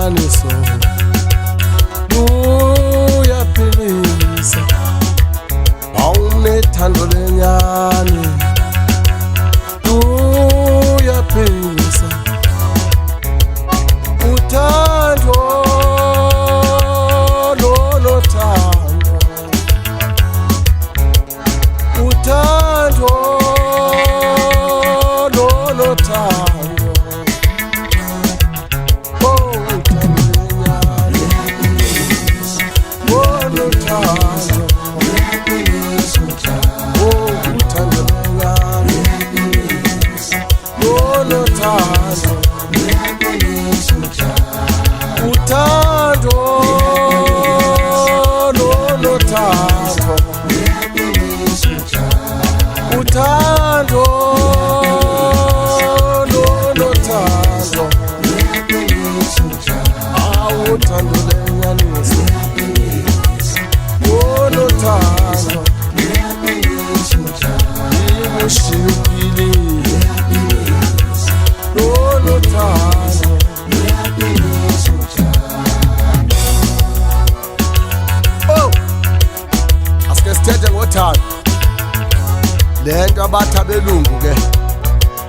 lenyaniso luyaphilisa awunethando lenyani luyaphilisa uthando lonothando uthando lonothando lento abathi abelungu ke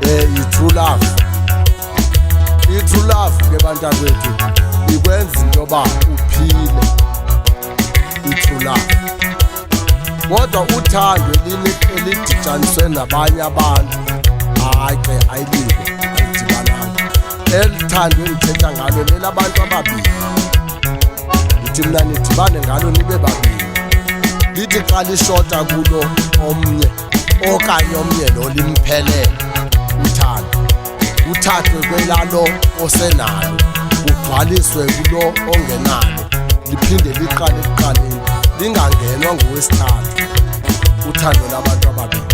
i-true love. I-true love ke bantakwethu ikwenza into yoba uphile. I-true love kodwa uthando elidijaniswe nabanye abantu hayi ke ayidibananga. Elithando endithetha ngalo lelabantu ababili, ndithi mna nidibane ngalo nibe babili. Lithi xa lishota kulo omnye okanye omnye lo limphelele uthando, uthathwe kwelalo osenalo ugcwaliswe kulo ongenalo, liphinde liqale ekuqaleni, lingangenwa ngowesithathu. Uthando labantu ababili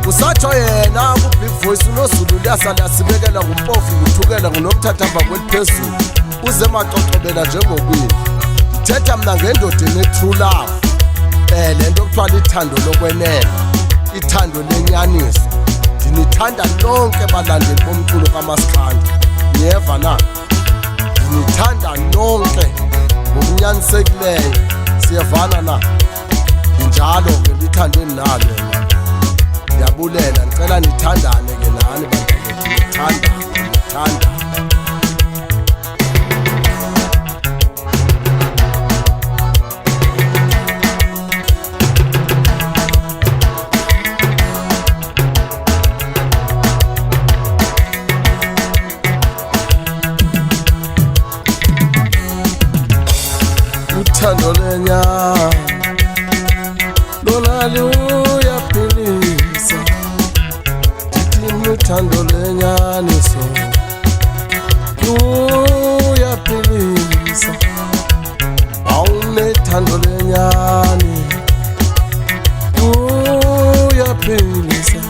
kusatsho yena ku-Big Voice uNozulu liyasala sibekela ngumpofu nguthukela ngunomthathamba kweliphezulu uze maxoxobela njengokwini. Thetha mna ngendoda ene-true love, lento kuthiwa lithando lokwenene, ithando lenyaniso. Ndinithanda lonke balandeli bomculo kaMasikhanda, niyeva na? Ndinithanda nonke ngokunyanisekileyo, siyevana na? Njalo ke lithando endinalo, ndiyabulela, ndicela nithandane ke nani bantakwethu, nithanda. Uthando lenyani lona luyaphilisa, ndithi uthando lenyaniso luyaphilisa awunethando lenyani luyaphilisa